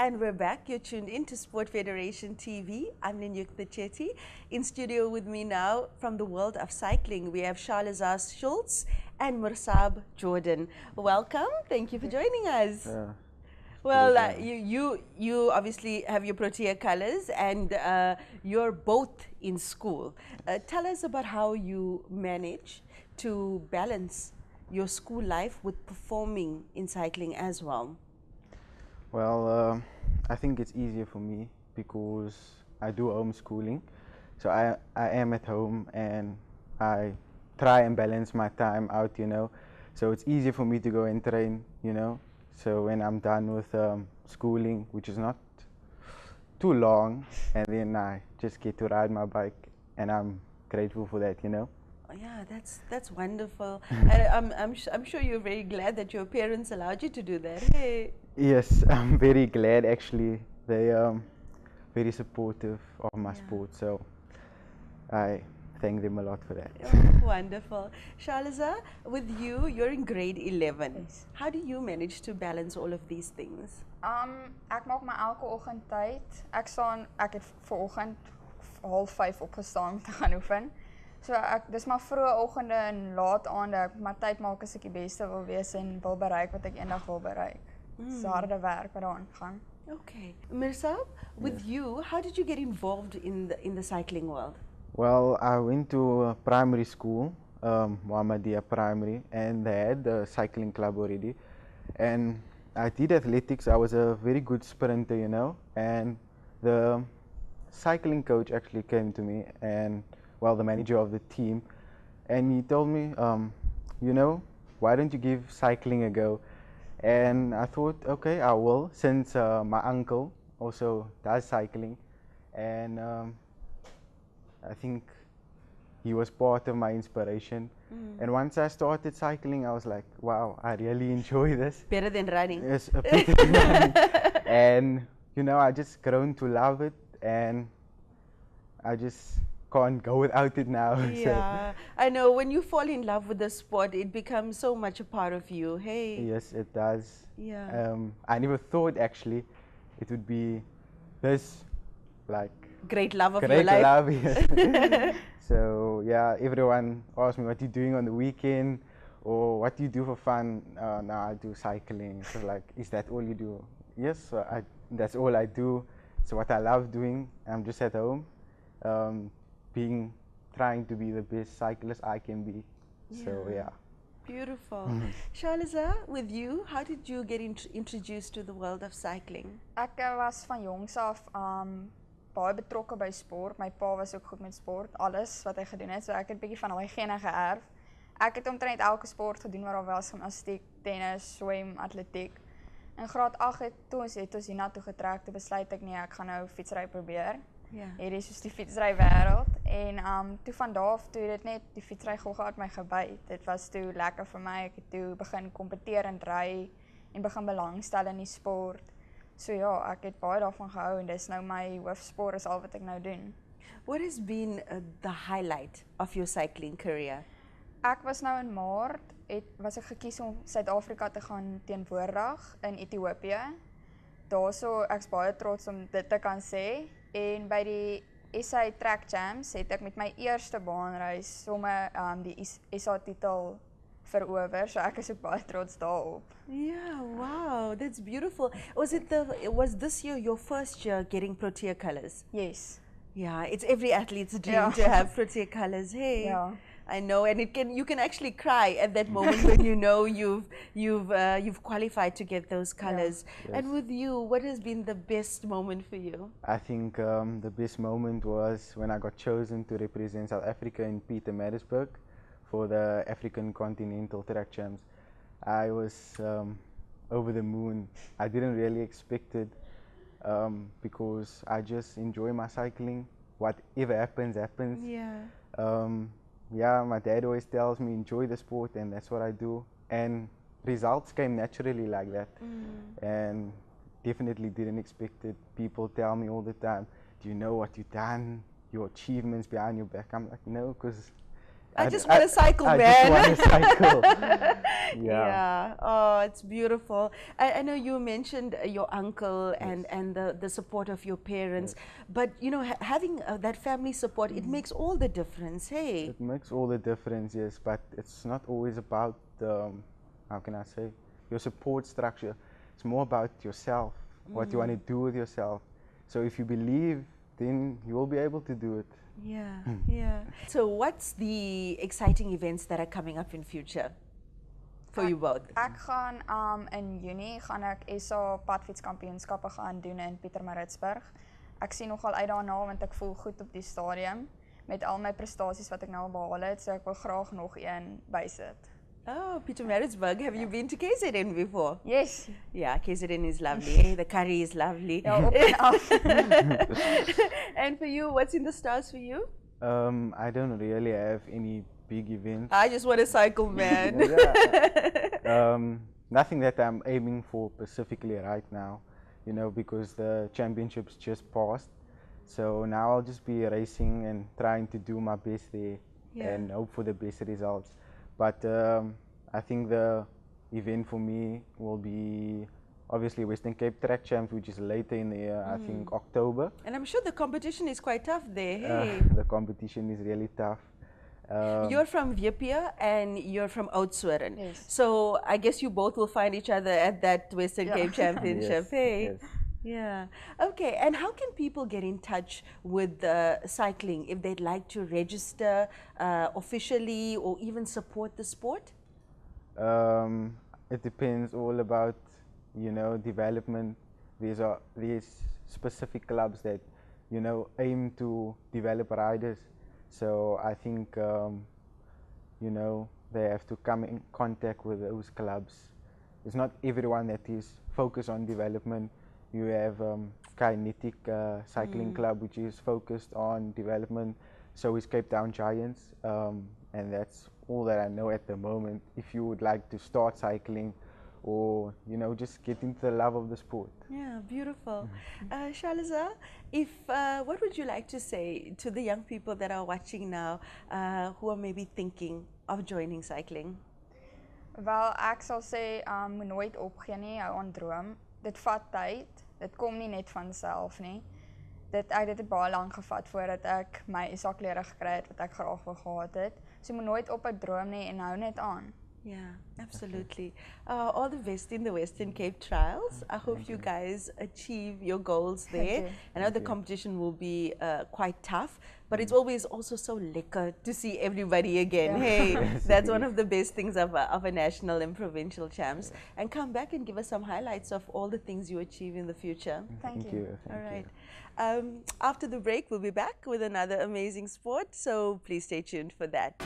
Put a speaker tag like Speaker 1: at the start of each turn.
Speaker 1: And we're back. You're tuned in to Sport Federation TV. I'm the Chetty. In studio with me now from the world of cycling, we have Charlazar Schultz and Mursab Jordan. Welcome. Thank you for joining us. Well, you obviously have your Protea colors, and you're both in school. Tell us about how you manage to balance your school life with performing in cycling as well.
Speaker 2: Well, I think it's easier for me because I do homeschooling. So I am at home and I try and balance my time out, So it's easier for me to go and train, So when I'm done with schooling, which is not too long, and then I just get to ride my bike, and I'm grateful for that,
Speaker 1: Yeah, that's wonderful. And I'm sure you're very glad that your parents allowed you to do that. Hey.
Speaker 2: Yes, I'm very glad actually. They very supportive of my sport, so I thank them a lot for that.
Speaker 1: Oh, wonderful. Charlazar, with you, you're in grade 11.
Speaker 3: Yes.
Speaker 1: How do you manage to balance all of these things?
Speaker 3: Ek maak my elke oggend tyd. Ek het vanoggend 4:30 opgestaan om te gaan oefen. So dis maar vroeë oggende en laat aande ek maar tyd maak as ek die beste wil wees en wil bereik wat ek eendag wil bereik. Dis harde werk wat daaraan gaan.
Speaker 1: Okay. Mursab, with you, how did you get involved in the cycling world?
Speaker 2: Well, I went to a primary school, Muhammadiyah Primary, and they had the cycling club already. And I did athletics. I was a very good sprinter, and the cycling coach actually came to me, and the manager of the team, and he told me, why don't you give cycling a go? And I thought, okay, I will, since my uncle also does cycling, and I think he was part of my inspiration. And once I started cycling, I was like, wow, I really enjoy this.
Speaker 1: Better than running.
Speaker 2: Yes, a bit than running. And I just grown to love it, and I just can't go without it now.
Speaker 1: Yeah, I know when you fall in love with the sport, it becomes so much a part of you. Hey.
Speaker 2: Yes, it does.
Speaker 1: Yeah.
Speaker 2: I never thought actually it would be this
Speaker 1: great love of
Speaker 2: great
Speaker 1: your life.
Speaker 2: love, yes. So yeah, everyone asks me what you're doing on the weekend or what do you do for fun. Now I do cycling. So is that all you do? Yes, that's all I do. So what I love doing, I'm just at home, trying to be the best cyclist I can be.
Speaker 1: Yeah.
Speaker 2: So yeah.
Speaker 1: Beautiful. Charlazar, with you, how did you get introduced to the world of cycling?
Speaker 3: Ek was van jongs af baie betrokke by sport. My pa was ook goed met sport, alles wat hy gedoen het. So ek het 'n bietjie van daai gene geërf. Ek het omtrent elke sport gedoen waar daar was, gimnastiek, tennis, swem, atletiek. In graad 8 het ons hiernatoe getrek, toe besluit ek nee, ek gaan nou fietsry probeer.
Speaker 1: Ja.
Speaker 3: Hierdie is soos die fietsry wêreld en toe van daar af toe dit net die fietsry gogga uit my gebyt. Dit was toe lekker vir my. Ek het toe begin kompeteer en ry en begin belangstel in die sport. So ja, ek het baie daarvan gehou en dis nou my hoofsport is al wat ek nou doen.
Speaker 1: What has been the highlight of your cycling career?
Speaker 3: Ek was nou in Maart, was ek gekies om Suid-Afrika te gaan teenwoordig in Ethiopië. Daarso ek's baie trots om dit te kan sê. En by die SA Track Champs het ek met my eerste baanreis sommer die SA titel verower. So ek is ook baie trots daarop.
Speaker 1: Yeah, wow, that's beautiful. Was this your first year getting Protea colors?
Speaker 3: Yes.
Speaker 1: Yeah, it's every athlete's dream
Speaker 3: Yeah.
Speaker 1: to have Protea colors. Hey.
Speaker 3: Yeah.
Speaker 1: I know, and you can actually cry at that moment when you know you've qualified to get those colors.
Speaker 2: Yeah. Yes.
Speaker 1: And with you, what has been the best moment for you?
Speaker 2: I think the best moment was when I got chosen to represent South Africa in Pietermaritzburg for the African Continental Track Champs. I was over the moon. I didn't really expect it because I just enjoy my cycling. Whatever happens, happens.
Speaker 1: Yeah.
Speaker 2: Yeah, my dad always tells me enjoy the sport, and that's what I do. And results came naturally like that. And definitely didn't expect it. People tell me all the time, do you know what you've done, your achievements behind your back? I'm like, no, because
Speaker 1: I just want to cycle,
Speaker 2: I
Speaker 1: man.
Speaker 2: just want to cycle.
Speaker 1: Yeah. Oh, it's beautiful. I know you mentioned your uncle and the support of your parents, but you know, having that family support, it makes all the difference. Hey.
Speaker 2: It makes all the difference, yes, but it's not always about how can I say, your support structure. It's more about yourself, what you want to do with yourself. So if you believe, then you will be able to do it.
Speaker 1: Yeah, yeah. So what's the exciting events that are coming up in future for you both?
Speaker 3: Ek gaan in Junie gaan ek SA padfietskampioenskappe gaan doen in Pietermaritzburg. Ek sien nogal uit daarna want ek voel goed op die stadium met al my prestasies wat ek nou al behaal het, so ek wil graag nog een bysit.
Speaker 1: Oh, Pietermaritzburg. Have you been to KZN before?
Speaker 3: Yes.
Speaker 1: Yeah, KZN is lovely. The curry is lovely.
Speaker 3: Ja, op en af.
Speaker 1: And for you, what's in the stars for you?
Speaker 2: I don't really have any big events.
Speaker 1: I just want to cycle, man.
Speaker 2: Nothing that I'm aiming for specifically right now, you know, because the championships just passed. So now I'll just be racing and trying to do my best there and hope for the best results. But I think the event for me will be obviously Western Cape Track Champs, which is later in the year, I think October.
Speaker 1: And I'm sure the competition is quite tough there. Hey.
Speaker 2: The competition is really tough.
Speaker 1: You're from Viepia and you're from Oudtshoorn.
Speaker 3: Yes.
Speaker 1: So I guess you both will find each other at that Western Cape Championship.
Speaker 2: Yes,
Speaker 1: Hey.
Speaker 2: yes.
Speaker 1: Yeah. Okay. And how can people get in touch with cycling if they'd like to register officially or even support the sport?
Speaker 2: It depends all about, you know, development. These specific clubs that, you know, aim to develop riders. So I think, you know, they have to come in contact with those clubs. It's not everyone that is focused on development. You have Kinetic Cycling Club, which is focused on development. So is Cape Town Giants, and that's all that I know at the moment. If you would like to start cycling, or you know, just get into the love of the sport.
Speaker 1: Yeah, beautiful. Shaliza, what would you like to say to the young people that are watching now, who are maybe thinking of joining cycling?
Speaker 3: Wel, ek sal sê moet nooit opgee nie, hou aan droom. Dit vat tyd. Dit kom nie net van self nie. Dit het baie lank gevat voordat ek my SA-klere gekry het wat ek graag wou gehad het. So moet nooit ophou droom nie en hou net aan.
Speaker 1: Yeah, absolutely. All the best in the Western Cape Trials. I hope you guys achieve your goals there. I know the competition will be quite tough, but it's always also so lekker to see everybody again. Hey, that's one of the best things of a national and provincial champs. And come back and give us some highlights of all the things you achieve in the future.
Speaker 3: Thank you.
Speaker 1: All right. After the break, we'll be back with another amazing sport, so please stay tuned for that.